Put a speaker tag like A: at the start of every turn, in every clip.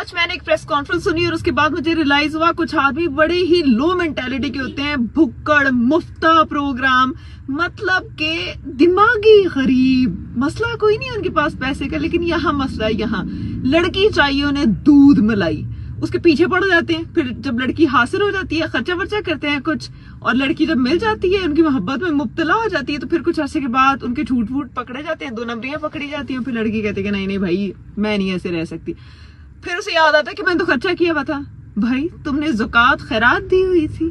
A: आज मैंने एक प्रेस कॉन्फ्रेंस सुनी और उसके बाद मुझे रियलाइज हुआ कुछ आदमी बड़े ही लो मेंटेलिटी के होते हैं। भुक्कड़, मुफ्ता प्रोग्राम, मतलब के दिमागी गरीब। मसला कोई नहीं उनके पास पैसे का, लेकिन यहाँ मसला है, यहाँ लड़की चाहिए उन्हें दूध मलाई, उसके पीछे पड़ जाते हैं। फिर जब लड़की हासिल हो जाती है खर्चा वर्चा करते हैं कुछ, और लड़की जब मिल जाती है उनकी मोहब्बत में मुब्तला हो जाती है, तो फिर कुछ अर्से के बाद उनके झूठ फूट पकड़े जाते हैं, 2 नंबरियां पकड़ी जाती हैं। फिर लड़की कहती है कि नहीं भाई मैं नहीं ऐसे रह सकती। फिर उसे याद आता है कि मैंने तो खर्चा किया हुआ था। भाई तुमने ज़कात खैरात दी हुई थी,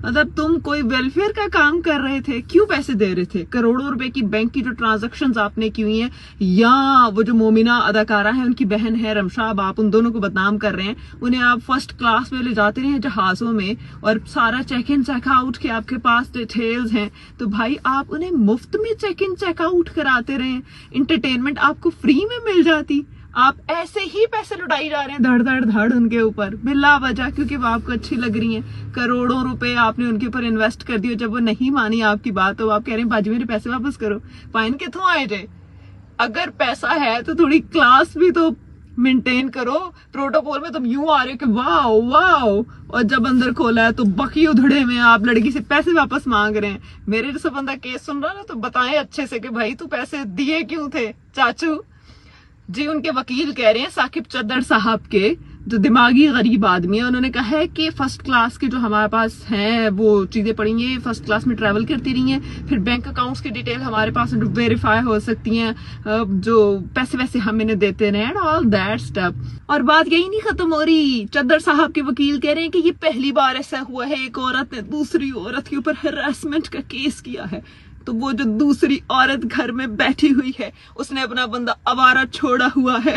A: मतलब तुम कोई वेलफेयर का काम कर रहे थे, क्यों पैसे दे रहे थे? करोड़ों रुपए की बैंक की जो ट्रांजैक्शंस आपने की हुई हैं, या वो जो मोमिना अदाकारा है उनकी बहन है रमशाब, आप उन दोनों को बदनाम कर रहे हैं। उन्हें आप फर्स्ट क्लास में ले जाते रहे जहाजों में और सारा चेक इन चेक आउट के आपके पास डिटेल्स हैं, तो भाई आप उन्हें मुफ्त में चेक इन चेक आउट कराते रहे। इंटरटेनमेंट आपको फ्री में मिल जाती। आप ऐसे ही पैसे लुटाई जा रहे हैं धड़ धड़ धड़ उनके ऊपर बिला वजह, क्योंकि वो आपको अच्छी लग रही हैं। करोड़ों रुपए आपने उनके ऊपर इन्वेस्ट कर दिए। जब वो नहीं मानी आपकी बात तो आप कह रहे हैं बाजी मेरे पैसे वापस करो। फाइन कितों आए जे? अगर पैसा है तो थोड़ी क्लास भी तो मेंटेन करो। प्रोटोकॉल में तुम यूं आ रहे हो कि वाओ वाओ, और जब अंदर खोला है तो बकी उधड़े में आप लड़की से पैसे वापस मांग रहे हैं। मेरे जैसा बंदा केस सुन रहा ना तो बताएं अच्छे से कि भाई तू पैसे दिए क्यों थे चाचू जी। उनके वकील कह रहे हैं साकिब चद्दड़ साहब के, जो दिमागी गरीब आदमी है, उन्होंने कहा है कि फर्स्ट क्लास के जो हमारे पास हैं वो चीजें पड़ी हैं, फर्स्ट क्लास में ट्रैवल करती रही हैं, फिर बैंक अकाउंट्स की डिटेल हमारे पास वेरीफाई हो सकती हैं, जो पैसे वैसे हम इन्हें देते रहे, ऑल दैट स्टफ। और बात यही नहीं खत्म हो रही। चद्दड़ साहब के वकील कह रहे हैं कि ये पहली बार ऐसा हुआ है एक औरत ने दूसरी औरत के ऊपर हैरेसमेंट का केस किया है। तो वो जो दूसरी औरत घर में बैठी हुई है उसने अपना बंदा आवारा छोड़ा हुआ है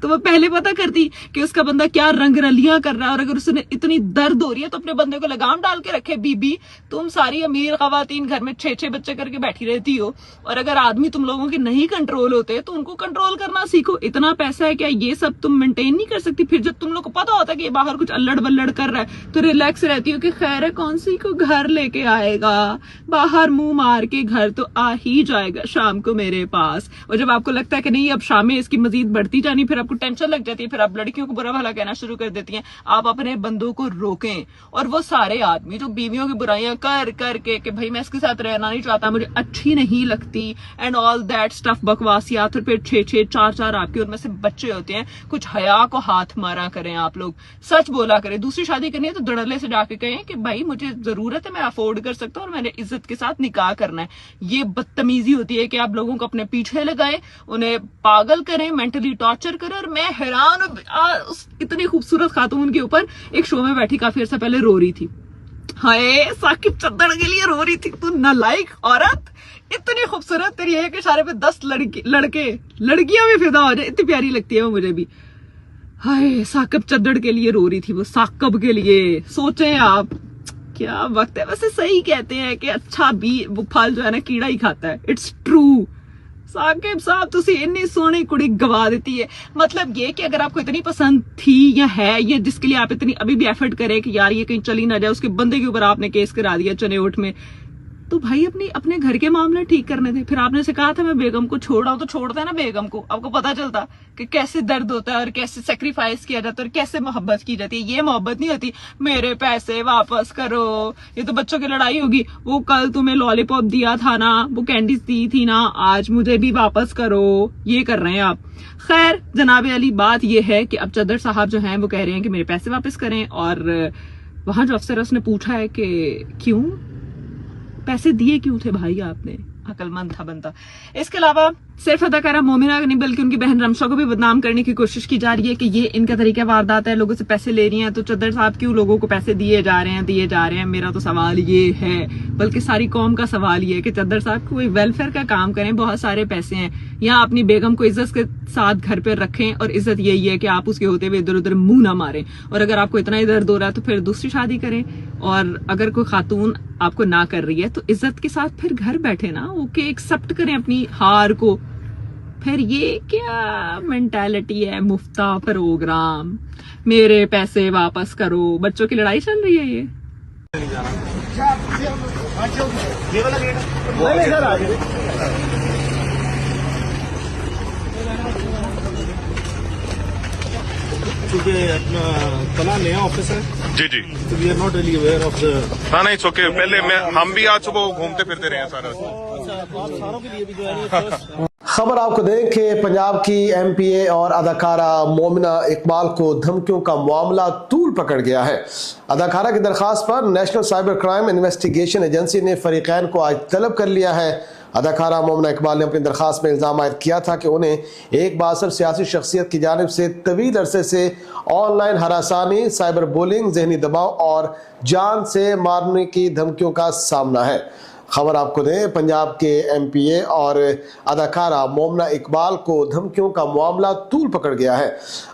A: तो वो पहले पता करती कि उसका बंदा क्या रंगरलियां कर रहा है, और अगर उसने इतनी दर्द हो रही है तो अपने बंदे को लगाम डाल के रखे। बीबी तुम सारी अमीर खवातीन घर में 6-6 बच्चे करके बैठी रहती हो, और अगर आदमी तुम लोगों के नहीं कंट्रोल होते तो उनको कंट्रोल करना सीखो। इतना पैसा है क्या ये सब तुम मेंटेन नहीं कर सकती? फिर जब तुम लोग को पता होता है कि ये बाहर कुछ अल्लड़ बल्लड़ कर रहा है तो रिलैक्स रहती हो कि खैर है कौन सी को घर लेके आएगा, बाहर मुंह मार के घर तो आ ही जाएगा शाम को मेरे पास। और जब आपको लगता है कि नहीं अब शामें इसकी मजीद बढ़ती जानी, फिर आपको टेंशन लग जाती है, फिर आप लड़कियों को बुरा भला कहना शुरू कर देती हैं। आप अपने बंदों को रोकें। और वो सारे आदमी जो बीवियों की बुराइयां कर करके कि भाई मैं इसके साथ रहना नहीं चाहता, मुझे अच्छी नहीं लगती एंड ऑल दैट स्टफ बकवासियात, और फिर 6-6 4-4 आपके उनमें से बच्चे होते हैं। कुछ हया को हाथ मारा करें आप लोग, सच बोला करें। दूसरी शादी करनी है तो धड़ल्ले से जाके कहें कि भाई मुझे जरूरत है, मैं अफोर्ड कर सकता हूँ और मैंने इज्जत के साथ निकाह करना है। ये बदतमीजी होती है कि आप लोगों को अपने पीछे लगाएं, उन्हें पागल करें, मेंटली टॉर्चर करें। और मैं हैरान उस इतनी खूबसूरत खातून के ऊपर एक शो में बैठी काफी अर्सा पहले रो रही थी। हाय साकिब चद्दड़ के लिए रो रही थी। तू नालायक औरत, इतनी खूबसूरत, तेरी एक इशारे पे 10 लड़कियां भी फिदा हो जाए, इतनी प्यारी लगती है वो मुझे भी। हाय साकिब चद्दड़ के लिए रो रही थी वो, साकिब के लिए। सोचें आप क्या वक्त है। वैसे सही कहते हैं कि अच्छा भी वो फल जो है ना कीड़ा ही खाता है। It's true. साकिब साहब तुसी इतनी सोहनी कुड़ी गवा देती है। मतलब ये कि अगर आपको इतनी पसंद थी या है, ये जिसके लिए आप इतनी अभी भी एफर्ट करें कि यार ये कहीं चली ना जाए, उसके बंदे के ऊपर आपने केस करा दिया चनेउठ में, तो भाई अपने घर के मामले ठीक करने थे। फिर आपने से कहा था मैं बेगम को छोड़ा हूं, तो छोड़ता है ना बेगम को। आपको पता चलता कि कैसे दर्द होता है और कैसे सेक्रीफाइस किया जाता है और कैसे मोहब्बत की जाती है। ये मोहब्बत नहीं होती मेरे पैसे वापस करो, ये तो बच्चों की लड़ाई होगी। वो कल तुम्हें लॉलीपॉप दिया था ना, वो कैंडीज दी थी ना, आज मुझे भी वापस करो, ये कर रहे हैं आप। खैर जनाबे अली बात ये है कि अब चद्दड़ साहब जो हैं वो कह रहे हैं कि मेरे पैसे वापस करें। और वहां जो अफसर है उसने पूछा है कि क्यों पैसे दिए क्यों थे भाई आपने? अकलमंद था बनता। इसके अलावा सिर्फ अदाकारा मोमिना नहीं बल्कि उनकी बहन रमशा को भी बदनाम करने की कोशिश की जा रही है कि ये इनका तरीका वारदात है, लोगों से पैसे ले रही हैं। तो चद्दड़ साहब क्यों लोगों को पैसे दिए जा रहे हैं? मेरा तो सवाल ये है, बल्कि सारी कौम का सवाल ये है कि चद्दड़ साहब कोई वेलफेयर का काम करें, बहुत सारे पैसे हैं। यहाँ अपनी बेगम को इज्जत के साथ घर पे रखें, और इज्जत यही है कि आप उसके होते हुए इधर उधर मुंह ना मारें। और अगर आपको इतना ही दर्द हो रहा है तो फिर दूसरी शादी करें। और अगर कोई खातून आपको ना कर रही है तो इज्जत के साथ फिर घर बैठे ना, ओके एक्सेप्ट करें अपनी हार को। फिर ये क्या मेंटालिटी है? मुफ्ता प्रोग्राम, मेरे पैसे वापस करो, बच्चों की लड़ाई चल रही है ये।
B: चूँकि अपना कला नया ऑफिस है,
C: जी जी।
B: तो we are not really aware of the.
C: हाँ नहीं, ओके। पहले हम भी आज सुबह घूमते फिरते रहे हैं सारा।
B: आप सारों के लिए भी जो है
D: खबर आपको दें कि पंजाब की एमपीए और अदाकारा मोमिना इकबाल को धमकियों का मामला तूल पकड़ गया है। अदाकारा की दरखास्त पर national cyber crime investigation agency ने फरीकैन को आज तलब कर लिया है। अदाकारा मोमिना इकबाल ने अपनी दरखास्त में इल्ज़ाम आयद किया था कि उन्हें एक बासर सियासी शख्सियत की जानिब से तवील अरसे से ऑनलाइन हरासानी, साइबर बुलिंग, जहनी दबाव और जान से मारने की धमकियों का सामना है। खबर आपको दें, पंजाब के एमपीए और अदाकारा मोमिना इकबाल को धमकियों का मामला तूल पकड़ गया है।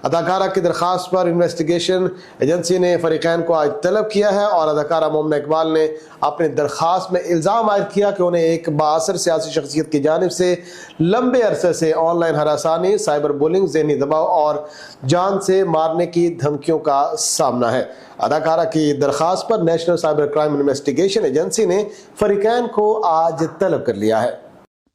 D: अदाकारा की दरखास्त पर इन्वेस्टिगेशन एजेंसी ने फरीकैन को आज तलब किया है और अदाकारा मोमिना इकबाल ने अपनी दरखास्त में इल्ज़ाम आयद किया कि उन्हें एक बासर सियासी शख्सियत की जानिब से लंबे अरसे से ऑनलाइन हरासानी, साइबर बुलिंग, जहनी दबाव और जान से मारने की धमकियों का सामना है। अदाकारा की दरखास्त पर national cyber crime investigation agency ने फरीकैन को आज तलब कर लिया है।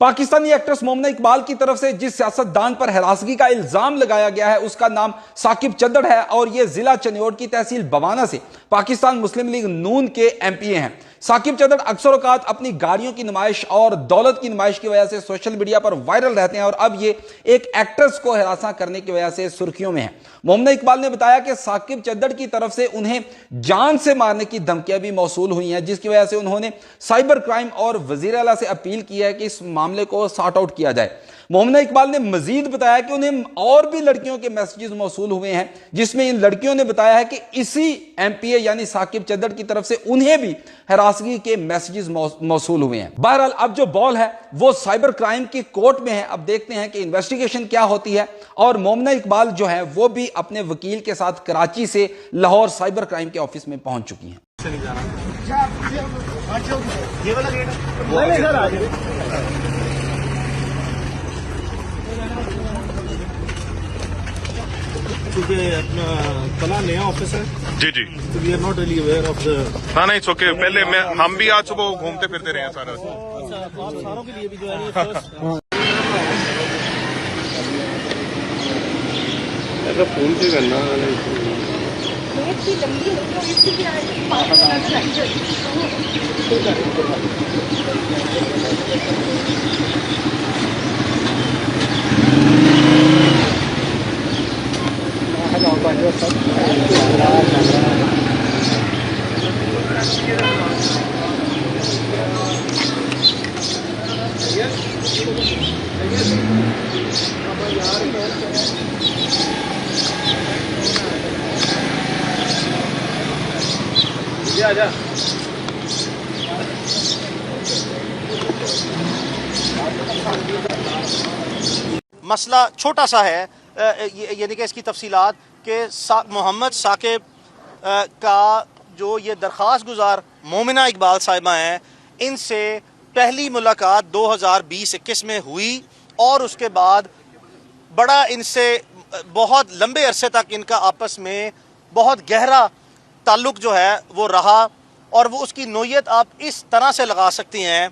E: पाकिस्तानी एक्ट्रेस मोमिना इकबाल की तरफ से जिस सियासतदान पर हरासगी का इल्जाम लगाया गया है उसका नाम साकिब चद्दड़ है और यह जिला चनियोट की तहसील बवाना से पाकिस्तान मुस्लिम लीग नून के एमपीए हैं। साकिब चद्दड़ अक्सर औकात अपनी गाड़ियों की नुमाइश और दौलत की नुमाइश की वजह से सोशल मीडिया पर वायरल रहते हैं और अब ये एक एक्ट्रेस को हरासा करने की वजह से सुर्खियों में है। मोमिना इकबाल ने बताया कि साकिब चद्दड़ की तरफ से उन्हें जान से मारने की धमकियां भी मौसूल हुई हैं, जिसकी वजह से उन्होंने साइबर क्राइम और वजीर आला से अपील की है कि इस मामले को सॉर्ट आउट किया जाए। मोमिना इकबाल ने मजीद बताया कि उन्हें और भी लड़कियों के मैसेजेस मौसूल हुए हैं, जिसमें इन लड़कियों ने बताया है कि इसी एमपीए यानी साकिब चद्दड़ की तरफ से उन्हें भी हरासगी के मैसेजेस मौसूल हुए हैं। बहरहाल अब जो बॉल है वो साइबर क्राइम की कोर्ट में है। अब देखते हैं कि इन्वेस्टिगेशन क्या होती है और मोमिना इकबाल जो है वो भी अपने वकील के साथ कराची से लाहौर साइबर क्राइम के ऑफिस में पहुंच चुकी हैं।
B: चूँकि अपना कला नया ऑफिस है,
C: जी जी।
B: तो we are not really aware of the.
C: हाँ नहीं, ओके। पहले हम भी आज सुबह घूमते फिरते रहे हैं सारा।
B: आप सारों के लिए भी जो है
F: फोन पे करना आजा।
G: मसला छोटा सा है, यानी कि इसकी तफसीलात कि मोहम्मद साकिब का जो ये दरख्वास्त गुजार मोमिना इकबाल साहिबा हैं, इनसे पहली मुलाकात 2020-21 में हुई और उसके बाद बड़ा इनसे बहुत लंबे अरसे तक इनका आपस में बहुत गहरा ताल्लुक़ जो है वो रहा और वो उसकी नोयत आप इस तरह से लगा सकती हैं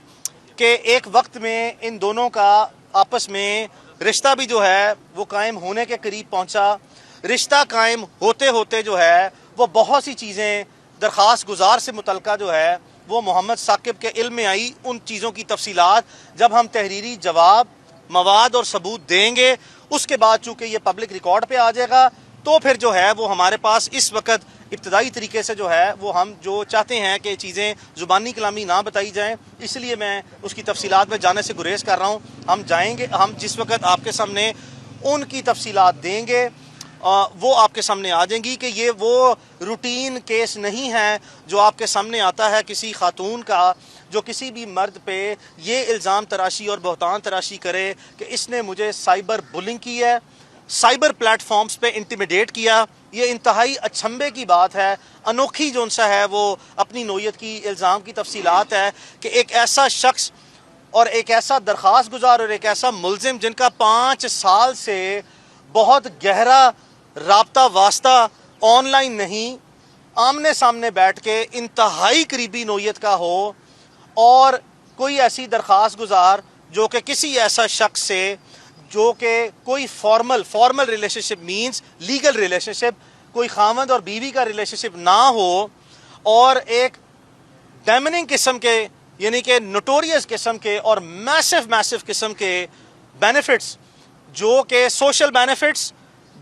G: कि एक वक्त में इन दोनों का आपस में रिश्ता भी जो है वो कायम होने के करीब पहुंचा। रिश्ता कायम होते होते जो है वो बहुत सी चीज़ें दरख्वास्त गुजार से मुतल्लिका जो है वो मोहम्मद साकिब के इल्म में आई। उन चीज़ों की तफसीलात जब हम तहरीरी जवाब, मवाद और सबूत देंगे उसके बाद चूँकि ये पब्लिक रिकॉर्ड पे आ जाएगा तो फिर जो है वो हमारे पास इस वक्त इब्तदाई तरीके से जो है वो हम जो चाहते हैं कि चीज़ें ज़ुबानी कलामी ना बताई जाएं, इसलिए मैं उसकी तफसीलात में जाने से गुरेज कर रहा हूँ। हम जाएंगे, हम जिस वक्त आपके सामने उनकी तफसीलात देंगे वो आपके सामने आ जाएंगी कि ये वो रूटीन केस नहीं है जो आपके सामने आता है किसी खातून का जो किसी भी मर्द पे ये इल्ज़ाम तराशी और बहतान तराशी करे कि इसने मुझे साइबर बुलिंग की है, साइबर प्लेटफॉर्म्स पे इंटिमिडेट किया। ये इंतहाई अचंभे की बात है, अनोखी जो सा है वो अपनी नोयत की इल्ज़ाम की तफसीलात है कि एक ऐसा शख्स और एक ऐसा दरख्वास्त गुजार और एक ऐसा मुलजिम जिनका 5 साल से बहुत गहरा राब्ता वास्ता ऑनलाइन नहीं आमने सामने बैठ के इंतहाई करीबी नोयत का हो और कोई ऐसी दरख्वास्त गुजार जो कि किसी ऐसा शख्स से जो कि कोई formal relationship means legal relationship, कोई खामद और बीवी का रिलेशनशिप ना हो, और एक डैमनिंग किस्म के यानी कि नोटोरियस किस्म के और मैसिव किस्म के बेनिफिट्स, जो कि सोशल बेनिफिट्स,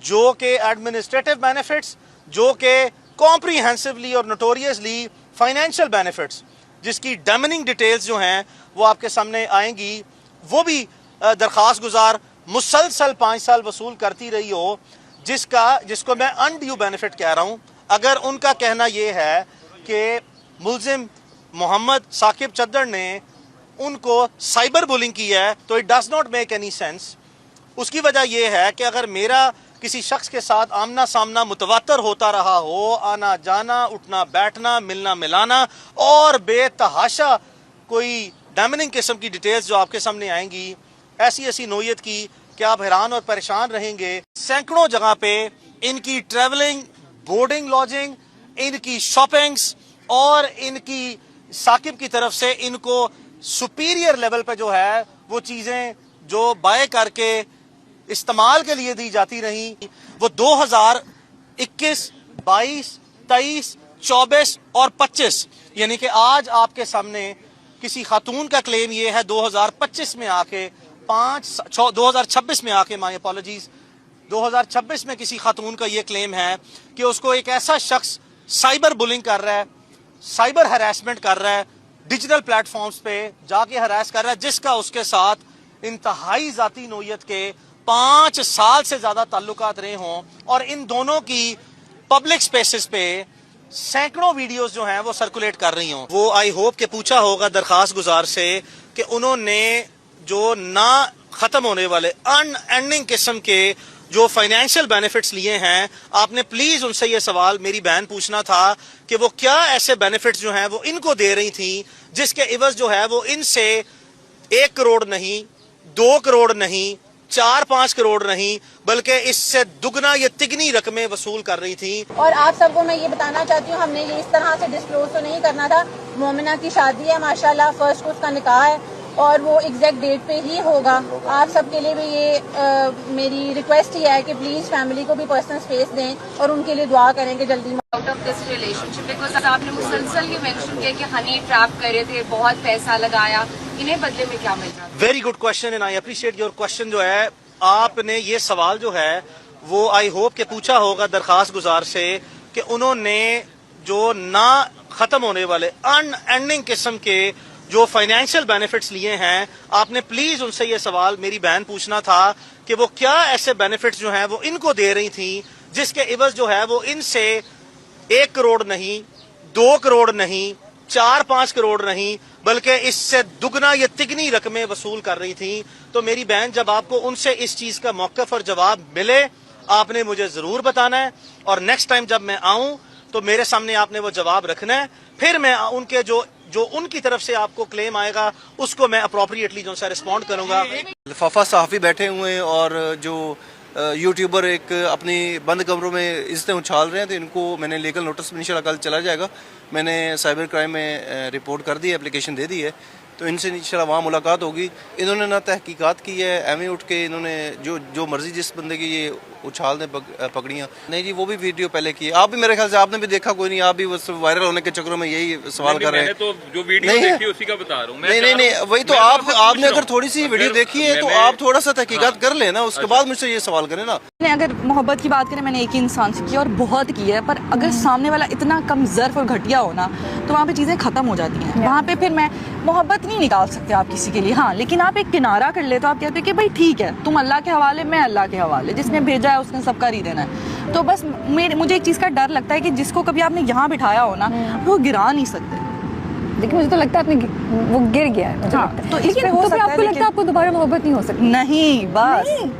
G: जो कि एडमिनिस्ट्रेटिव बेनिफिट्स, जो कि कॉम्प्रीहेंसिवली और नोटोरियसली फाइनेंशियल बेनिफिट्स, जिसकी डैमनिंग डिटेल्स जो हैं वो आपके सामने आएंगी, वो भी दरख्वास्त गुजार मुसलसल 5 साल वसूल करती रही हो, जिसको मैं अनड्यू बेनिफिट कह रहा हूँ। अगर उनका कहना ये है कि मुल्जिम मोहम्मद साकिब चद्दड़ ने उनको साइबर बुलिंग की है, तो it does not make any sense. उसकी वजह यह है कि अगर मेरा किसी शख्स के साथ आमना सामना मुतवातर होता रहा हो, आना जाना, उठना बैठना, मिलना मिलाना, और बेतहाशा कोई डैमनिंग किस्म की डिटेल्स जो आपके सामने आएंगी, ऐसी नोयत की कि आप हैरान और परेशान रहेंगे। सैकड़ों जगह पे इनकी ट्रैवलिंग, बोर्डिंग, लॉजिंग, इनकी शॉपिंग्स और इनकी साकिब की तरफ से इनको सुपीरियर लेवल पे जो है वो चीज़ें जो बाय करके इस्तेमाल के लिए दी जाती रही, वो 2021, 22, 23, 24 और 25, यानी कि आज आपके सामने किसी खातून का क्लेम ये है 2025 में आके 2026 में आके, माय अपॉलॉजीज, 2026 में किसी खातून का ये क्लेम है कि उसको एक ऐसा शख्स साइबर बुलिंग कर रहा है, साइबर हरासमेंट कर रहा है, डिजिटल प्लेटफॉर्म्स पे जाके हरास कर रहा है, जिसका उसके साथ इंतहाई जाती नोयत के 5 साल से ज्यादा ताल्लुकात रहे हों, और इन दोनों की पब्लिक स्पेसेस पे सैकड़ों वीडियोस जो हैं वो सर्कुलेट कर रही हों। वो आई होप के पूछा होगा दरखास्त गुजार से कि उन्होंने जो ना खत्म होने वाले अनएंडिंग किस्म के जो फाइनेंशियल बेनिफिट्स लिए हैं, आपने प्लीज उनसे ये सवाल मेरी बहन पूछना था कि वो क्या ऐसे बेनिफिट्स जो हैं वो इनको दे रही थी, जिसके इवज जो है वो इनसे 1 करोड़ नहीं, 2 करोड़ नहीं, 4-5 करोड़ नहीं, बल्कि इससे दुगना या तिगनी रकमें वसूल कर रही थी।
F: और आप सबको मैं ये बताना चाहती हूँ, हमने ये इस तरह से डिस्क्लोज तो नहीं करना था। मोमिना की शादी है, माशाल्लाह, फर्स्ट को उसका निकाह है और वो एग्जैक्ट डेट पे ही होगा। आप सबके लिए भी ये मेरी रिक्वेस्ट ही है कि प्लीज फैमिली को भी पर्सनल स्पेस दें और उनके लिए दुआ करें कि जल्दी
H: out of this relationship, because आपने मुसलसल ये मेंशन किया कि हनी ट्रैप करे थे, बहुत पैसा लगाया, इन्हें बदले में क्या मिल रहा है?
G: Very good question and I appreciate your question. जो है आपने ये सवाल जो है वो आई होप के पूछा होगा दरखास्त गुजार से कि उन्होंने जो ना खत्म होने वाले अनएंडिंग किस्म के जो फाइनेंशियल बेनिफिट्स लिए हैं, आपने प्लीज उनसे ये सवाल मेरी बहन पूछना था कि वो क्या ऐसे बेनिफिट्स जो हैं वो इनको दे रही थी, जिसके इवज जो है वो इनसे 1 करोड़ नहीं, 2 करोड़ नहीं, 4-5 करोड़ नहीं, बल्कि इससे दुगना या तिगनी रकमें वसूल कर रही थी। तो मेरी बहन, जब आपको उनसे इस चीज का मौक़िफ़ और जवाब मिले, आपने मुझे जरूर बताना है, और नेक्स्ट टाइम जब मैं आऊं तो मेरे सामने आपने वो जवाब रखना है। फिर मैं उनके जो उनकी तरफ से आपको क्लेम आएगा उसको मैं अप्रोप्रिएटली जो सा रिस्पॉन्ड करूंगा।
B: लिफाफा सहाफ़ी बैठे हुए हैं और जो यूट्यूबर एक अपनी बंद कमरों में इज्जतें उछाल रहे हैं, तो इनको मैंने लीगल नोटिस में इंशाल्लाह कल चला जाएगा। मैंने साइबर क्राइम में रिपोर्ट कर दी है, एप्लीकेशन दे दी है, तो इनसे इंशाल्लाह वहाँ मुलाकात होगी। इन्होंने ना तहकीकात की है, एवं उठ के इन्होंने जो मर्जी जिस बंदे की ये उछाल दें पकड़ियाँ, नहीं जी, वो भी वीडियो पहले की। आप भी मेरे ख्याल से आपने भी देखा, कोई नहीं, आप भी बस वायरल होने के चक्करों में यही सवाल कर रहे हैं।
I: तो जो वीडियो देखी उसी का बता रहा हूँ।
B: नहीं, वही तो आपने अगर थोड़ी सी वीडियो देखी है तो आप थोड़ा सा तहकीकात कर लेना, उसके बाद मुझसे ये सवाल करें ना।
J: अगर मोहब्बत की बात करें, मैंने एक ही इंसान से की और बहुत की है, पर अगर सामने वाला इतना कम ज़र्फ और घटिया हो ना, तो वहाँ पे चीज़ें ख़त्म हो जाती हैं। वहाँ पे फिर मैं मोहब्बत नहीं निकाल सकते आप किसी के लिए, हाँ, लेकिन आप एक किनारा कर ले तो आप कहते हैं कि भाई ठीक है, तुम अल्लाह के हवाले, मैं अल्लाह के हवाले, जिसने भेजा है उसने सब कर ही देना है। तो बस मुझे एक चीज़ का डर लगता है कि जिसको कभी आपने यहाँ बिठाया हो ना, वो गिरा नहीं सकते।
K: लेकिन मुझे तो लगता है वो गिर गया है।
J: हाँ, तो इसमें हो सकता है,
K: आपको लगता है आपको दोबारा मोहब्बत नहीं हो सकती?
J: नहीं, बस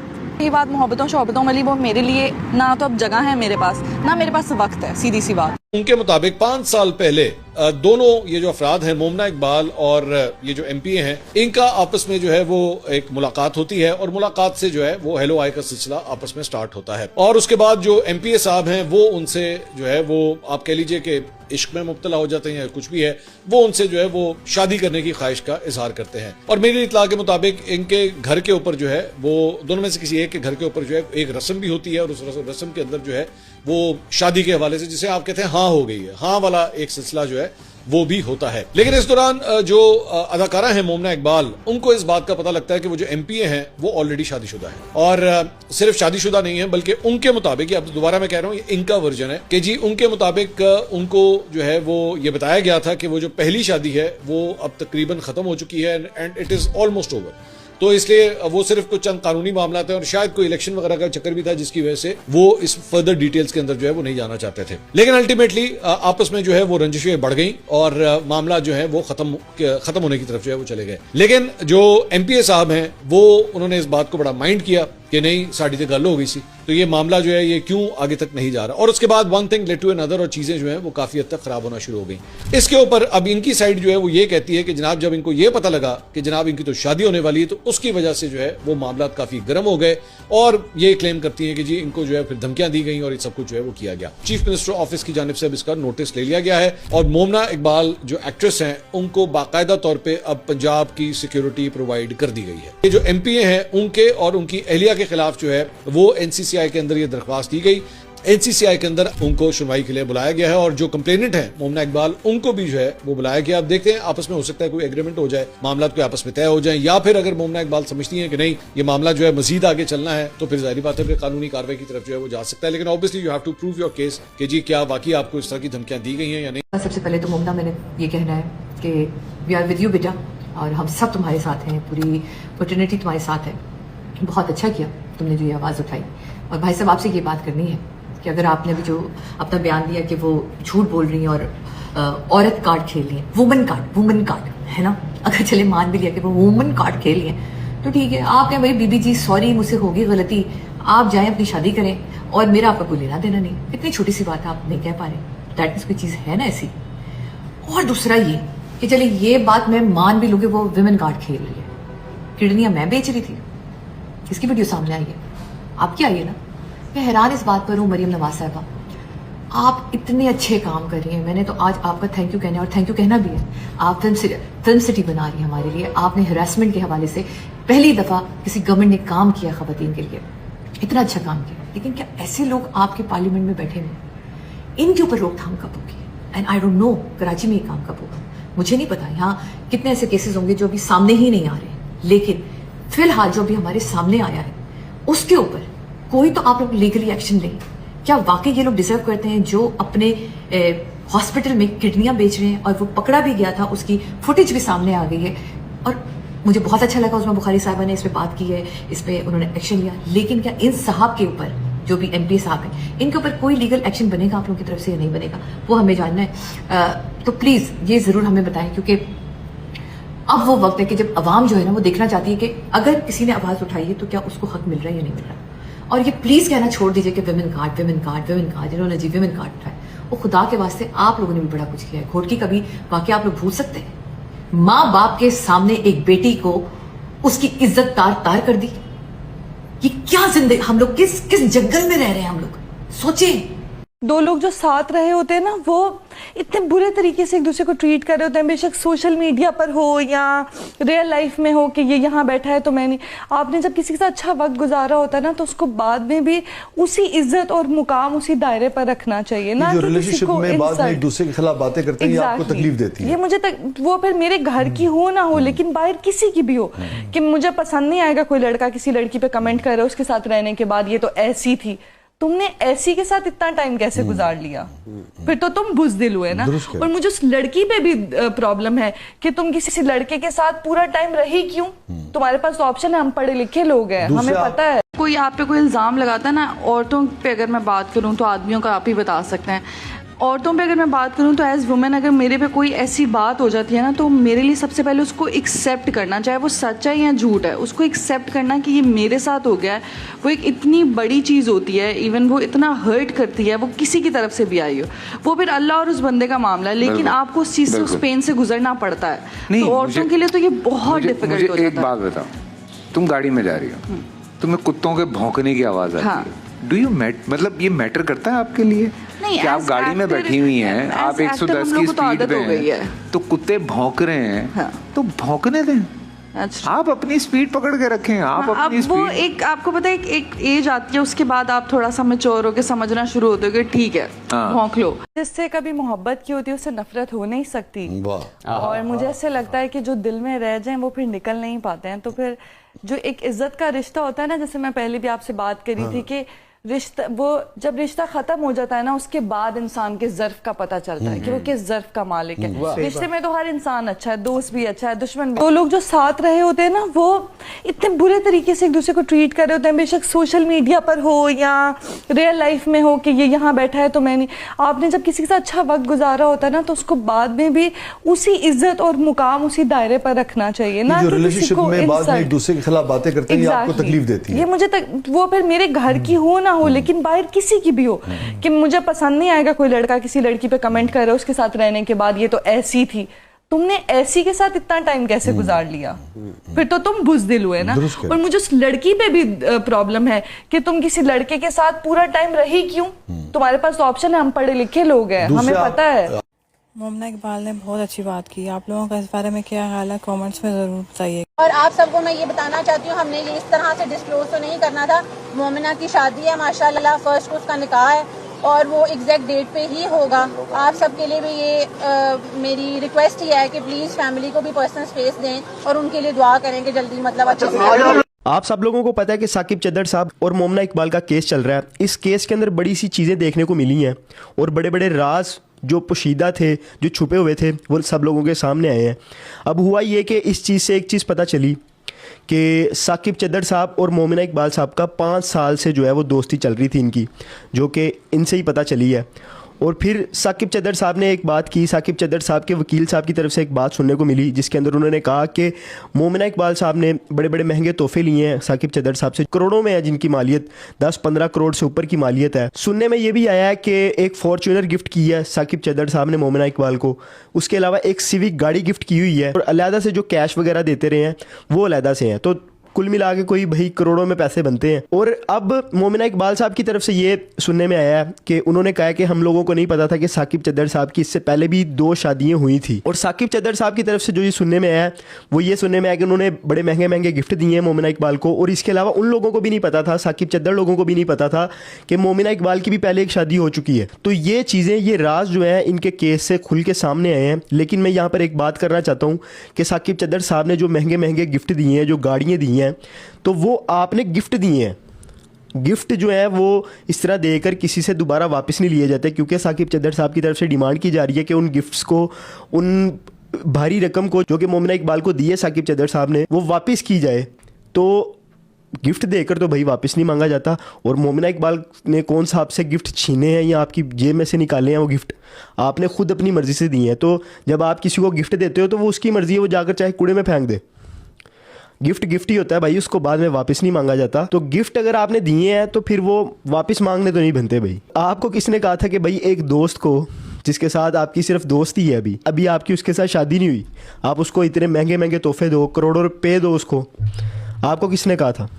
J: ये बात मोहब्बतों शोहबतों वाली, वो मेरे लिए ना तो अब जगह है मेरे पास, ना मेरे पास वक्त है, सीधी सी बात।
L: उनके मुताबिक 5 साल पहले दोनों ये जो अफराद हैं, मोमना इकबाल और ये जो एमपीए हैं, इनका आपस में जो है वो एक मुलाकात होती है और मुलाकात से जो है वो हेलो हाय का सिलसिला आपस में स्टार्ट होता है। और उसके बाद जो एमपीए साहब हैं वो उनसे जो है वो आप कह लीजिए कि इश्क में मुब्तला हो जाते हैं या कुछ भी है, वो उनसे जो है वो शादी करने की ख्वाहिश का इजहार करते हैं। और मेरी इत्तला के मुताबिक इनके घर के ऊपर जो है वो दोनों में से किसी एक के घर के ऊपर जो है एक रस्म भी होती है और उस रस्म के अंदर जो है वो शादी के हवाले से, जिसे आप कहते हैं हाँ हो गई है, हाँ वाला एक सिलसिला जो है वो भी होता है। लेकिन इस दौरान जो अदाकारा है मोमना इकबाल, उनको इस बात का पता लगता है कि वो जो एमपीए हैं वो ऑलरेडी शादीशुदा है। और सिर्फ शादीशुदा नहीं है बल्कि उनके मुताबिक, अब दोबारा मैं कह रहा हूँ ये इनका वर्जन है कि जी उनके मुताबिक उनको जो है वो ये बताया गया था कि वो जो पहली शादी है वो अब तकरीबन खत्म हो चुकी है and it is almost over. तो इसलिए वो सिर्फ कुछ चंद कानूनी मामला थे और शायद कोई इलेक्शन वगैरह का चक्कर भी था जिसकी वजह से वो इस फर्दर डिटेल्स के अंदर जो है वो नहीं जाना चाहते थे। लेकिन अल्टीमेटली आपस में जो है वो रंजिशें बढ़ गई और मामला जो है वो खत्म होने की तरफ जो है वो चले गए। लेकिन जो एमपीए साहब हैं वो उन्होंने इस बात को बड़ा माइंड किया कि नहीं साड़ी तो गल हो गई सी, तो ये मामला जो है ये क्यों आगे तक नहीं जा रहा। और उसके बाद one thing led to another और चीजें जो है वो काफी हद तक खराब होना शुरू हो गई। इसके ऊपर अब इनकी साइड जो है वो ये कहती है कि जनाब जब इनको ये पता लगा कि जनाब इनकी तो शादी होने वाली है तो उसकी वजह से जो है वो मामला काफी गर्म हो गए और ये क्लेम करती है कि जी इनको जो है फिर धमकियां दी गई और ये सब कुछ जो है वो किया गया। चीफ मिनिस्टर ऑफिस की जानिब से अब इसका नोटिस ले लिया गया है और मोमना इकबाल जो एक्ट्रेस हैं उनको बाकायदा तौर पर अब पंजाब की सिक्योरिटी प्रोवाइड कर दी गई है। ये जो एमपीए हैं उनके और उनकी एहलिया के खिलाफ जो है वो एनसीसीआई के अंदर ये दरख्वास्त दी गई। एनसीसीआई के अंदर उनको सुनवाई के लिए बुलाया गया है और जो कंप्लेनेंट है मोमना इकबाल उनको भी जो है वो बुलाया गया। अब देखते हैं आपस में हो सकता है कोई एग्रीमेंट हो जाए, मामला कोई आपस में तय हो जाए, या फिर अगर मोमना इकबाल समझती हैं कि नहीं ये मामला जो है मजीद आगे चलना है तो फिर जाहिर बात है कि कानूनी कार्रवाई की तरफ जो है वो जा सकता है। लेकिन obviously you have to prove your case कि जी क्या वाकई आपको इस तरह की धमकियां दी गई हैं या नहीं।
M: सबसे पहले तो मोमना मैंने ये कहना है कि वी आर विद यू बेटा और हम सब तुम्हारे साथ हैं, पूरी फ्रेटर्निटी तुम्हारे साथ है। बहुत अच्छा किया तुमने जो ये आवाज़ उठाई। और भाई साहब आपसे ये बात करनी है कि अगर आपने अभी जो अपना बयान दिया कि वो झूठ बोल रही हैं और औरत कार्ड खेल रही हैं, वुमन कार्ड है ना, अगर चले मान भी लिया कि वो वुमन कार्ड खेल रही हैं तो ठीक है, आप कहें भाई बीबी जी सॉरी मुझसे होगी गलती, आप जाएं अपनी शादी करें और मेरा आपका कोई लेना देना नहीं। इतनी छोटी सी बात है, आप नहीं कह पा रहे, दैट मीन्स कोई चीज़ है ना ऐसी। और दूसरा ये कि चले ये बात मैं मान भी लूँगी वो वुमेन कार्ड खेल रही है, किडनियाँ मैं बेच रही थी, इसकी वीडियो सामने आई है, आपकी आई है ना। मैं हैरान इस बात पर हूँ मरियम नवाज साहबा, आप इतने अच्छे काम कर रही हैं, मैंने तो आज आपका थैंक यू कहना है और थैंक यू कहना भी है। आप फिल्म सिटी बना रही हैं हमारे लिए, आपने हरासमेंट के हवाले से पहली दफ़ा किसी गवर्नमेंट ने काम किया खवातीन के लिए, इतना अच्छा काम किया। लेकिन क्या ऐसे लोग आपके पार्लियामेंट में बैठे हैं, इनके ऊपर रोकथाम कब होगी? And I don't know Karachi में ये काम कब होगा, मुझे नहीं पता। यहाँ कितने ऐसे केसेस होंगे जो अभी सामने ही नहीं आ रहे, लेकिन फिलहाल जो भी हमारे सामने आया है उसके ऊपर कोई तो आप लोग लीगली एक्शन लें। क्या वाकई ये लोग डिजर्व करते हैं जो अपने हॉस्पिटल में किडनियां बेच रहे हैं और वो पकड़ा भी गया था, उसकी फुटेज भी सामने आ गई है और मुझे बहुत अच्छा लगा उस्मा बुखारी साहबा ने इस पर बात की है, इस पर उन्होंने एक्शन लिया। लेकिन क्या इन साहब के ऊपर जो भी एमपी साहब हैं इनके ऊपर कोई लीगल एक्शन बनेगा आप लोगों की तरफ से या नहीं बनेगा, वो हमें जानना है। तो प्लीज़ ये ज़रूर हमें बताएं, क्योंकि अब वो वक्त है कि जब आवाम जो है ना वो देखना चाहती है कि अगर किसी ने आवाज़ उठाई है तो क्या उसको हक मिल रहा है या नहीं मिल रहा। और ये प्लीज़ कहना छोड़ दीजिए कि विमेन कार्ड जिन्होंने जी विमेन कार्ड उठाया, वो खुदा के वास्ते आप लोगों ने भी बड़ा कुछ किया है। घोटकी कभी वाकई आप लोग भूल सकते हैं? माँ बाप के सामने एक बेटी को उसकी इज्जत तार कर दी। ये क्या जिंदगी, हम लोग किस जंगल में रह रहे हैं हम लोग, सोचें।
J: दो लोग जो साथ रहे होते हैं ना वो इतने बुरे तरीके से एक दूसरे को ट्रीट कर रहे होते हैं, बेशक सोशल मीडिया पर हो या रियल लाइफ में हो कि ये यहाँ बैठा है तो मैं नहीं। आपने जब किसी के साथ अच्छा वक्त गुजारा होता है ना तो उसको बाद में भी उसी इज्जत और मुकाम उसी दायरे पर रखना चाहिए ना।
N: जो रिलेशनशिप में बाद में एक दूसरे के खिलाफ बातें करते हैं ये आपको तकलीफ देती है।
J: ये मुझे वो फिर मेरे घर की हो ना हो लेकिन बाहर किसी की भी हो कि मुझे पसंद नहीं आएगा कोई लड़का किसी लड़की पे कमेंट कर रहा है उसके साथ रहने के बाद ये तो ऐसी थी, तुमने ऐसी के साथ इतना टाइम कैसे गुजार लिया, फिर तो तुम बुज़दिल हुए ना। और मुझे उस लड़की पे भी प्रॉब्लम है कि तुम किसी लड़के के साथ पूरा टाइम रही क्यों, तुम्हारे पास तो ऑप्शन है, हम पढ़े लिखे लोग हैं, हमें पता है। कोई आप पे कोई इल्ज़ाम लगाता है ना, औरतों पे अगर मैं बात करूं तो आदमियों का आप ही बता सकते हैं। औरतों पे अगर मैं बात करूं तो एज वुमेन अगर मेरे पे कोई ऐसी बात हो जाती है ना, तो मेरे लिए सबसे पहले उसको एक्सेप्ट करना, चाहे वो सच है या झूठ है, उसको एक्सेप्ट करना कि ये मेरे साथ हो गया है, वो एक इतनी बड़ी चीज़ होती है। इवन वो इतना हर्ट करती है, वो किसी की तरफ से भी आई हो, वो फिर अल्लाह और उस बंदे का मामला है, लेकिन आपको उस चीज़ से, उस पेन से गुजरना पड़ता है। तो औरतों के लिए तो ये बहुत डिफिकल्ट हो जाता है।
O: एक बात बताओ, तुम गाड़ी में जा रही हो, तुम्हें कुत्तों के भौंकने की आवाज़ आती है, डू यू मतलब ये मैटर करता है आपके लिए?
J: नहीं,
O: कि आप गाड़ी में बैठी हुई हैं, आप 110 की स्पीड पे हैं, तो कुत्ते भौंक रहे हैं, तो भौंकने दें। अच्छा। आप अपनी स्पीड पकड़ के रखें, आप अपनी स्पीड। वो
J: एक आपको पता है एक एज आती है, उसके बाद आप थोड़ा सा मैच्योर होकर समझना शुरू होते हो कि ठीक है भौंक लो। जिससे कभी मोहब्बत की होती है उससे नफरत हो नहीं सकती, और मुझे ऐसे लगता है कि जो दिल में रह जाए वो फिर निकल नहीं पाते हैं। तो फिर जो एक इज्जत का रिश्ता होता है ना, जैसे मैं पहले भी आपसे बात करी थी कि रिश्ता, वो जब रिश्ता खत्म हो जाता है ना, उसके बाद इंसान के ज़र्फ का पता चलता है कि वो किस ज़र्फ का मालिक है। रिश्ते में तो हर इंसान अच्छा है, दोस्त भी अच्छा है, दुश्मन भी। तो लोग जो साथ रहे होते हैं ना, वो इतने बुरे तरीके से एक दूसरे को ट्रीट कर रहे होते हैं, बेशक सोशल मीडिया पर हो या रियल लाइफ में हो कि ये यहाँ बैठा है तो मैं नहीं। आपने जब किसी के साथ अच्छा वक्त गुजारा होता है ना, तो उसको बाद में भी उसी इज्जत और मुकाम, उसी दायरे पर रखना चाहिए ना।
N: जो रिलेशनशिप में बाद में एक दूसरे के खिलाफ बातें करते हैं, ये आपको तकलीफ देती है।
J: ये मुझे वो फिर मेरे घर की हो ना हो, लेकिन बाहर किसी की भी हो, कि मुझे पसंद नहीं आएगा कोई लड़का किसी लड़की पे कमेंट कर रहा है उसके साथ रहने के बाद, ये तो ऐसी थी, तुमने ऐसी के साथ इतना टाइम कैसे गुजार लिया, फिर तो तुम बुज़दिल हुए ना। और मुझे उस लड़की पे भी प्रॉब्लम है कि तुम किसी लड़के के साथ पूरा टाइम रही क्यों? तुम्हारे पास तो ऑप्शन है, हम पढ़े लिखे लोग हैं, हमें पता है।
P: मोमिना इकबाल ने बहुत अच्छी बात की। आप लोगों का इस बारे में क्या ख्याल है, कमेंट्स में ज़रूर बताइए।
F: और आप सबको मैं ये बताना चाहती हूँ, हमने ये इस तरह से डिस्क्लोज तो नहीं करना था। मोमिना की शादी है माशाल्लाह, फर्स्ट को उसका निकाह है और वो एग्जैक्ट डेट पे ही होगा। आप सबके लिए भी ये मेरी रिक्वेस्ट ही है कि प्लीज़ फैमिली को भी पर्सनल स्पेस दें और उनके लिए दुआ करें कि जल्दी मतलब अच्छे से।
Q: आप सब लोगों को पता है कि साकिब चद्दड़ साहब और मोमिना इकबाल का केस चल रहा है। इस केस के अंदर बड़ी सी चीज़ें देखने को मिली हैं और बड़े बड़े राज जो पोशीदा थे, जो छुपे हुए थे, वो सब लोगों के सामने आए हैं। अब हुआ ये कि इस चीज़ से एक चीज़ पता चली कि साकिब चद्दड़ साहब और मोमिना इकबाल साहब का 5 साल से जो है वो दोस्ती चल रही थी इनकी, जो कि इनसे ही पता चली है। और फिर साकिब चद्दड़ साहब ने एक बात की, साकिब चद्दड़ साहब के वकील साहब की तरफ से एक बात सुनने को मिली, जिसके अंदर उन्होंने कहा कि मोमिना इकबाल साहब ने बड़े बड़े महंगे तोहफे लिए हैं साकिब चद्दड़ साहब से, करोड़ों में है जिनकी मालियत, 10-15 करोड़ से ऊपर की मालियत है। सुनने में ये भी आया है कि एक फॉर्च्यूनर गिफ्ट की है साकिब चद्दड़ साहब ने मोमिना इकबाल को, उसके अलावा एक सिविक गाड़ी गिफ्ट की हुई है, और अलहदा से जो कैश वगैरह देते रहे हैं वो अलहदा से हैं। तो कुल मिला के कोई भाई करोड़ों में पैसे बनते हैं। और अब मोमिना इकबाल साहब की तरफ से ये सुनने में आया कि उन्होंने कहा कि हम लोगों को नहीं पता था कि साकिब चद्दड़ साहब की इससे पहले भी 2 शादियां हुई थी। और साकिब चद्दड़ साहब की तरफ से जो ये सुनने में आया वो ये सुनने में आया कि उन्होंने बड़े महंगे महंगे गिफ्ट दिए हैं मोमिना इकबाल को। और इसके अलावा उन लोगों को भी नहीं पता था, साकिब चद्दड़ लोगों को भी नहीं पता था कि मोमिना इकबाल की भी पहले एक शादी हो चुकी है। तो ये चीज़ें, ये राज जो है इनके केस से खुल के सामने आए हैं। लेकिन मैं यहाँ पर एक बात करना चाहता हूँ कि साकिब चद्दड़ साहब ने जो महंगे महंगे गिफ्ट दिए हैं, जो गाड़ियाँ दी हैं, तो वो आपने गिफ्ट दिए हैं। गिफ्ट जो है वो इस तरह देकर किसी से दोबारा वापस नहीं लिए जाते, क्योंकि साकिब चद्दड़ साहब की तरफ से डिमांड की जा रही है कि उन गिफ्ट्स को, उन भारी रकम को जो कि मोमिना इकबाल को दी है साकिब चद्दड़ साहब ने, वो वापस की जाए। तो गिफ्ट देकर तो भाई वापस नहीं मांगा जाता। और मोमिना इकबाल ने कौन सा आपसे गिफ्ट छीने हैं या आपकी जेब में से निकाले हैं? वो गिफ्ट आपने खुद अपनी मर्जी से दिए हैं। तो जब आप किसी को गिफ्ट देते हो तो वो उसकी मर्जी है, वो जाकर चाहे कूड़े में फेंक दे। गिफ्ट गिफ्ट ही होता है भाई, उसको बाद में वापस नहीं मांगा जाता। तो गिफ्ट अगर आपने दिए हैं तो फिर वो वापस मांगने तो नहीं बनते भाई। आपको किसने कहा था कि भाई एक दोस्त को, जिसके साथ आपकी सिर्फ दोस्ती है, अभी आपकी उसके साथ शादी नहीं हुई, आप उसको इतने महंगे महंगे तोहफे दो, करोड़ों रुपये दो उसको? आपको किसने कहा था?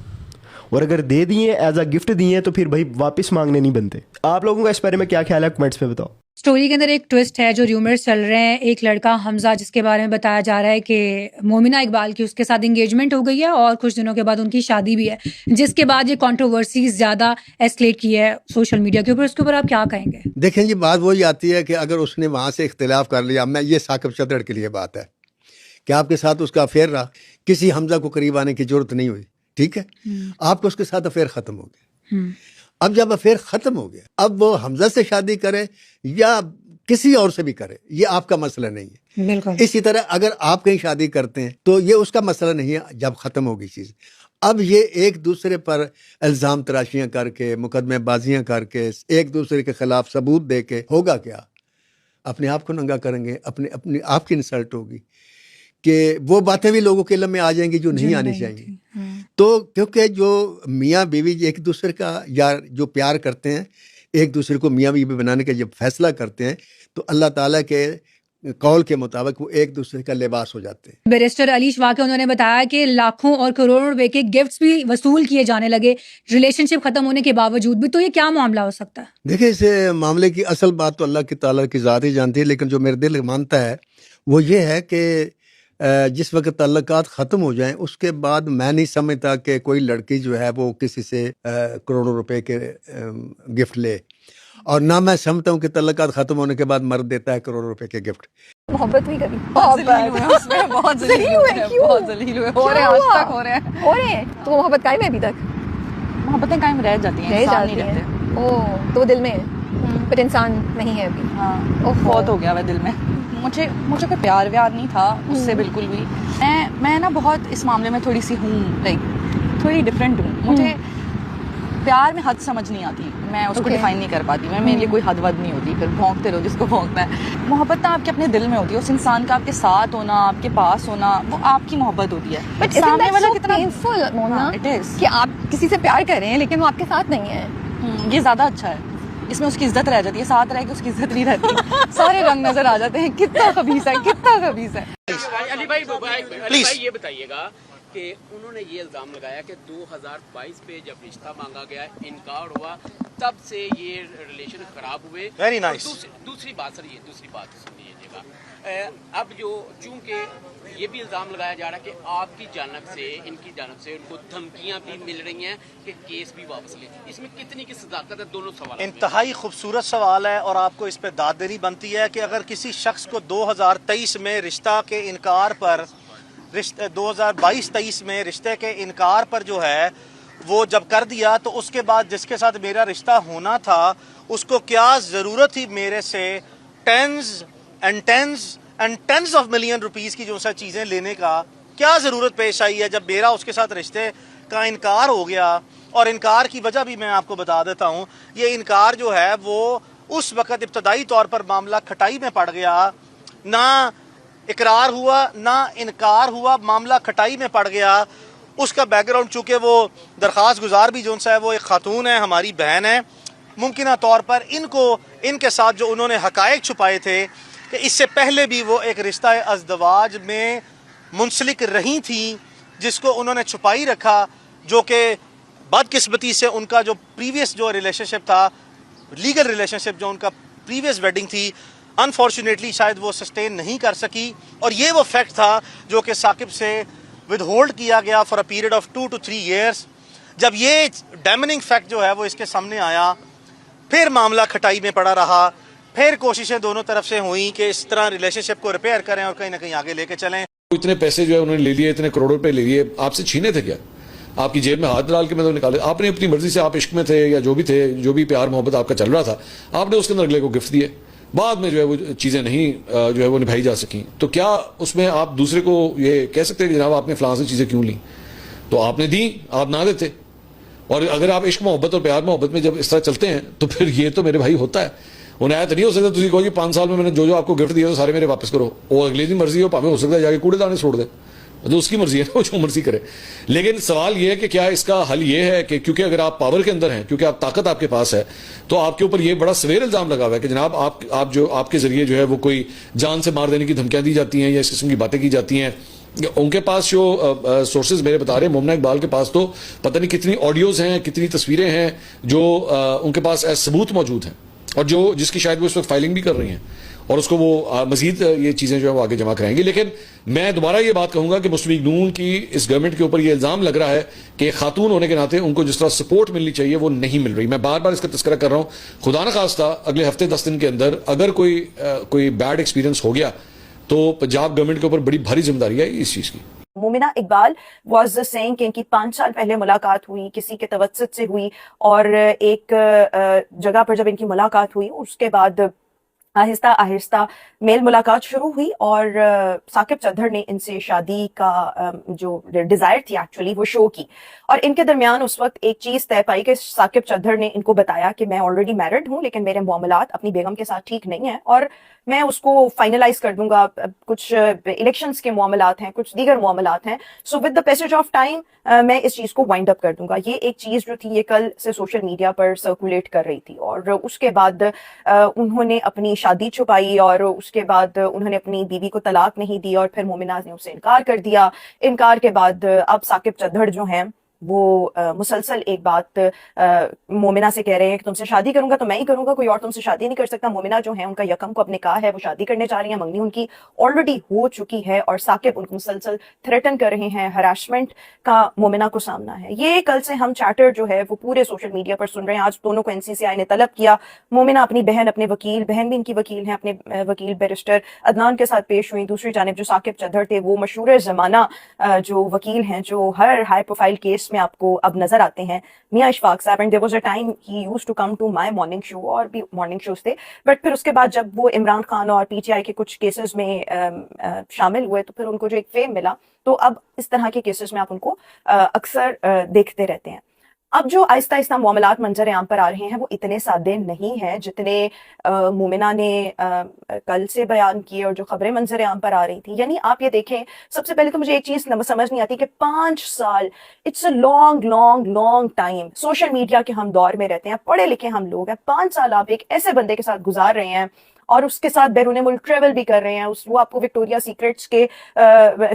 Q: और अगर दे दिए एज अ गिफ्ट दिए तो फिर भाई वापस मांगने नहीं बनते। आप लोगों का इस बारे में क्या ख्याल है, कमेंट्स पे बताओ।
R: स्टोरी के अंदर एक ट्विस्ट है, जो र्यूमर्स चल रहे हैं। एक लड़का हमजा, जिसके बारे में बताया जा रहा है कि मोमिना इकबाल की उसके साथ एंगेजमेंट हो गई है और कुछ दिनों के बाद उनकी शादी भी है, जिसके बाद ये कंट्रोवर्सीज ज़्यादा एस्केलेट की है सोशल मीडिया के ऊपर। उसके ऊपर आप क्या कहेंगे?
S: देखें जी, बात वही आती है कि अगर उसने वहाँ से इख्तिलाफ कर लिया, मैं ये साकिब चद्दड़ के लिए बात है कि आपके साथ उसका अफेयर रहा, किसी हमजा को करीब आने की जरूरत नहीं हुई, ठीक है, आपको उसके साथ अफेयर ख़त्म हो गया। अब जब अफेयर ख़त्म हो गया, अब वो हमजा से शादी करे या किसी और से भी करे, ये आपका मसला नहीं है।
R: बिल्कुल।
S: इसी तरह अगर आप कहीं शादी करते हैं तो ये उसका मसला नहीं है जब ख़त्म होगी चीज़। अब ये एक दूसरे पर इल्ज़ाम तराशियाँ करके, मुकदमेबाजियाँ करके, एक दूसरे के खिलाफ सबूत दे के होगा क्या? अपने आप को नंगा करेंगे, अपने आप की इंसल्ट होगी कि वो बातें भी लोगों के इल्म में आ जाएंगी जो नहीं आनी चाहिए। तो क्योंकि जो मियाँ बीवी एक दूसरे का या जो प्यार करते हैं, एक दूसरे को मियाँ बीवी बनाने का जब फैसला करते हैं, तो अल्लाह ताला के कौल के मुताबिक वो एक दूसरे का लिबास हो जाते हैं।
R: बैरिस्टर अली शवाके उन्होंने बताया कि लाखों और करोड़ों रुपए के गिफ्ट्स भी वसूल किए जाने लगे रिलेशनशिप खत्म होने के बावजूद भी। तो ये क्या मामला हो सकता है?
S: देखिए, इस मामले की असल बात तो अल्लाह की ताला की ज़ात ही जानती है, लेकिन जो मेरे दिल मानता है वो ये है कि जिस वक्त ताल्लुकात ख़त्म हो जाएं उसके बाद मैं नहीं समझता कि कोई लड़की जो है वो किसी से करोड़ों रुपए के गिफ्ट ले, और ना मैं समझता हूँ कि ताल्लुकात ख़त्म होने के बाद मर्द देता है करोड़ों रुपए के गिफ्ट।
K: मोहब्बत भी कभी
J: बहुत जलील हुए उसमें, बहुत जलील हुए, हो रहे हैं, आज तक हो रहे हैं।
K: तो मोहब्बत कायम है अभी तक?
J: मोहब्बतें कायम रह जाती हैं, इंसान नहीं रहते।
K: ओह, तो वो दिल में है पर इंसान नहीं है अभी।
J: हाँ, बहुत हो गया वह दिल में। मुझे कोई प्यार व्यार नहीं था उससे बिल्कुल भी। मैं ना बहुत इस मामले में थोड़ी सी हूँ, लाइक थोड़ी डिफरेंट हूँ। मुझे प्यार में हद समझ नहीं आती, मैं उसको डिफाइन नहीं कर पाती। मेरे लिए कोई हद वद नहीं होती, फिर भौंकते रहो जिसको भौंकना है। मोहब्बत ना आपके अपने दिल में होती है, उस इंसान का आपके साथ होना, आपके पास होना, वो आपकी मोहब्बत होती है।
K: बट सामने वाला कितना पेनफुल मोना, इट इज कि आप किसी से प्यार कर रहे हैं लेकिन वो आपके साथ नहीं है।
J: ये ज्यादा अच्छा है, इसमें उसकी इज्जत रह जाती है, साथ रह के उसकी इज्जत नहीं रहती। सारे रंग नजर आ जाते हैं, कितना खबीस है, कितना खबीस है।
I: अली भाई प्लीज ये बताइएगा कि उन्होंने ये इल्ज़ाम लगाया कि 2022 पे जब रिश्ता मांगा गया, इनकार हुआ, तब से ये रिलेशन खराब हुए।
G: Very nice.
I: दूसरी बात सर, ये दूसरी बात सुन लीजिएगा। अब जो चूंकि ये भी इल्ज़ाम लगाया जा रहा है कि आपकी जानब से, इनकी जानब से उनको धमकियां भी मिल रही हैं कि केस भी वापस ले। इसमें कितनी की सदाकत है? दोनों सवाल।
G: इंतहाई खूबसूरत सवाल है और आपको इस पर दाद देनी बनती है कि अगर किसी शख्स को 2023 में रिश्ता के इनकार पर 2022-23 में रिश्ते के इनकार पर जो है वो जब कर दिया, तो उसके बाद जिसके साथ मेरा रिश्ता होना था उसको क्या ज़रूरत थी मेरे से टेंस ऑफ मिलियन रुपीज़ की जो सा चीज़ें लेने का? क्या ज़रूरत पेश आई है जब मेरा उसके साथ रिश्ते का इनकार हो गया? और इनकार की वजह भी मैं आपको बता देता हूँ। ये इनकार जो है वो उस वक़्त इब्तदाई तौर पर मामला खटाई में पड़ गया, ना इकरार हुआ ना इनकार हुआ, मामला खटाई में पड़ गया। उसका बैकग्राउंड चूँकि वो दरख्वास्त गुजार भी जो है वो एक खातून है, हमारी बहन है। मुमकिन तौर पर इनके साथ जो उन्होंने हकायक छुपाए थे कि इससे पहले भी वो एक रिश्ता अज़दवाज में मुंसलिक रही थी, जिसको उन्होंने छुपाई रखा, जो कि बदकिस्मती से उनका जो प्रीवियस जो रिलेशनशिप था, लीगल रिलेशनशिप जो उनका प्रीवियस वेडिंग थी, अनफॉर्चुनेटली शायद वो सस्टेन नहीं कर सकी। और ये वो फैक्ट था जो कि साकिब से विद होल्ड किया गया for a period of 2 to 3 years। जब ये डैमनिंग फैक्ट जो है वो इसके सामने आया, फिर मामला खटाई में पड़ा रहा, फिर कोशिशें दोनों तरफ से हुई कि इस तरह रिलेशनशिप को रिपेयर करें और कहीं ना कहीं आगे लेके चलें।
L: इतने पैसे जो है उन्होंने ले लिए, इतने करोड़ों रुपए ले लिए, आपसे छीने थे क्या? आपकी जेब में हाथ डाल के मतलब निकाले? आपने अपनी मर्जी से, आप इश्क में थे या जो भी थे, जो भी प्यार मोहब्बत आपका चल रहा था, आपने उसके अंदर अगले को गिफ्ट दिए। बाद में जो है वो चीज़ें नहीं जो है वो निभाई जा सकी, तो क्या उसमें आप दूसरे को ये कह सकते हैं कि जनाब आपने फलां से चीज़ें क्यों ली? तो आपने दी, आप ना देते। और अगर आप इश्क मोहब्बत और प्यार मोहब्बत में जब इस तरह चलते हैं तो फिर ये तो मेरे भाई होता है। उन्हें आया तो नहीं हो सकता तुम कहो कि 5 साल में मैंने जो आपको गिफ्ट दिया तो सारे मेरे वापस करो। वो अगले दिन मर्जी हो, भावे हो सकता है जाके कूड़ेदान छोड़ दे, तो उसकी मर्जी है ना, वो जो मर्जी करे। लेकिन सवाल ये है कि क्या इसका हल ये है कि क्योंकि अगर आप पावर के अंदर हैं, क्योंकि आप ताकत आपके पास है, तो आपके ऊपर ये बड़ा सवेर इल्जाम लगा हुआ है कि जनाब आप जो आपके जरिए जो है वो कोई जान से मार देने की धमकियां दी जाती हैं या इस किस्म की बातें की जाती हैं। उनके पास जो सोर्सेज मेरे बता रहे हैं, मोमिना इकबाल के पास तो पता नहीं कितनी ऑडियोज हैं, कितनी तस्वीरें हैं जो उनके पास सबूत मौजूद हैं, और जिसकी शायद वो इस वक्त फाइलिंग भी कर रही हैं, और उसको वो मजीद ये चीज़ें जो है वो आगे जमा कराएंगे। लेकिन मैं दोबारा ये बात कहूंगा कि मुस्लिम लीग नून की इस गवर्नमेंट के ऊपर ये इल्ज़ाम लग रहा है कि खातून होने के नाते उनको जिस तरह सपोर्ट मिलनी चाहिए वो नहीं मिल रही। मैं बार बार इसका तस्करा कर रहा हूँ। खुदा न खास्ता अगले हफ्ते 10 दिन के अंदर अगर कोई बैड एक्सपीरियंस हो गया तो पंजाब गवर्नमेंट के ऊपर बड़ी भारी जिम्मेदारी है इस चीज़ की।
T: मोमिना इकबाल वाज सेइंग कि इनकी 5 साल पहले मुलाकात हुई, किसी के तवज्जुद से हुई, और एक जगह पर जब इनकी मुलाकात हुई उसके बाद आहिस्ता आहिस्ता मेल मुलाकात शुरू हुई और साकिब चद्दड़ ने इनसे शादी का जो डिज़ायर थी एक्चुअली वो शो की। और इनके दरमियान उस वक्त एक चीज़ तय पाई कि साकिब चद्दड़ ने इनको बताया कि मैं ऑलरेडी मैरिड हूँ, लेकिन मेरे मामलात अपनी बेगम के साथ ठीक नहीं है और मैं उसको फाइनलाइज कर दूंगा। कुछ इलेक्शंस के मामलात हैं, कुछ दीगर मामलात हैं, so with the passage of time मैं इस चीज़ को वाइंड अप कर दूंगा। ये एक चीज़ जो थी ये कल से सोशल मीडिया पर सर्कुलेट कर रही थी और उसके बाद उन्होंने अपनी शादी छुपाई और उसके बाद उन्होंने अपनी बीवी को तलाक नहीं दी और फिर मोमिना ने उससे इनकार कर दिया। इनकार के बाद अब साकिब चद्दड़ जो हैं वो मुसलसल एक बात मोमिना से कह रहे हैं कि तुमसे शादी करूंगा तो मैं ही करूंगा, कोई और तुमसे शादी नहीं कर सकता। मोमिना जो है उनका यकम को अपने कहा है वो शादी करने जा रही हैं, मंगनी उनकी ऑलरेडी हो चुकी है और साकिब उनको मुसलसल थ्रेटन कर रहे हैं। हरासमेंट का मोमिना को सामना है। ये कल से हम चैटर जो है वो पूरे सोशल मीडिया पर सुन रहे हैं। आज दोनों को NCCI ने तलब किया। मोमिना अपनी बहन, अपने वकील, बहन भी इनकी वकील हैं, अपने वकील बैरिस्टर अदनान के साथ पेश हुई। दूसरी जानिब जो साकिब चद्दड़ थे वो मशहूर ज़माना जो वकील हैं जो हर हाई प्रोफाइल केस में आपको अब नजर आते हैं, मियां इशफाक साहब। And there was a time he used to come to my morning show और भी मॉर्निंग शोज थे, बट फिर उसके बाद जब वो इमरान खान और PTI के कुछ केसेस में शामिल हुए तो फिर उनको जो एक फेम मिला, तो अब इस तरह के केसेस में आप उनको अक्सर देखते रहते हैं। अब जो आहिस्ता आहिस्ता मामलात मंजर आम पर आ रहे हैं वो इतने सादे नहीं हैं जितने मोमिना ने कल से बयान किए और जो खबरें मंजर आम पर आ रही थी। यानी आप ये देखें, सबसे पहले तो मुझे एक चीज़ समझ नहीं आती कि 5 साल, it's a long long long time. Social media के हम दौर में रहते हैं, पढ़े लिखे हम लोग हैं। 5 साल आप एक ऐसे बंदे के साथ गुजार रहे हैं और उसके साथ बैरून मुल्क ट्रेवल भी कर रहे हैं। वो आपको विक्टोरिया सीक्रेट्स के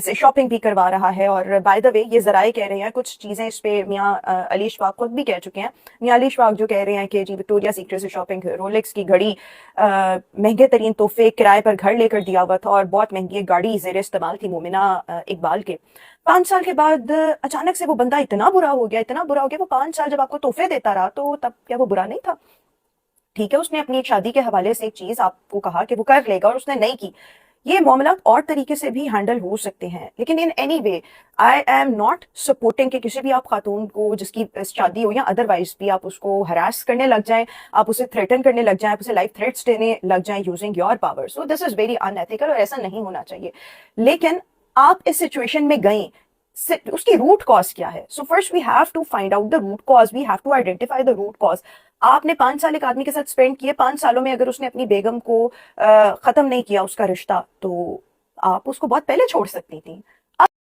T: से शॉपिंग भी करवा रहा है। और बाय द वे ये ज़राए कह रहे हैं कुछ चीज़ें इस पे मियाँ अली इशफाक खुद भी कह चुके हैं। मियाँ अली इशफाक जो कह रहे हैं कि जी विक्टोरिया सीक्रेट से शॉपिंग, रोलेक्स की घड़ी, महंगे तरीन तोहफे किराए पर घर लेकर दिया हुआ था और बहुत महंगी एक गाड़ी ज़ेर इस्तेमाल थी मोमिना इकबाल के। 5 साल के बाद अचानक से वो बंदा इतना बुरा हो गया। वो 5 साल जब आपको तोहफे देता रहा तो तब क्या वो बुरा नहीं था? ठीक है, उसने अपनी एक शादी के हवाले से एक चीज आपको कहा कि वो कर लेगा और उसने नहीं की। ये मामला और तरीके से भी हैंडल हो सकते हैं, लेकिन in any way I am not supporting कि किसी भी आप खातून को जिसकी शादी हो या अदरवाइज भी आप उसको हरास करने लग जाएं, आप उसे थ्रेटन करने लग जाएं, आप उसे लाइफ थ्रेट्स देने लग जाएं using your power. So this is very unethical और ऐसा नहीं होना चाहिए। लेकिन आप इस सिचुएशन में गए, उसकी रूट कॉज क्या है? So first we have to find out the root cause, we have to identify the root cause. आपने 5 साल एक आदमी के साथ स्पेंड किए, 5 सालों में अगर उसने अपनी बेगम को खत्म नहीं किया उसका रिश्ता, तो आप उसको बहुत पहले छोड़ सकती थी।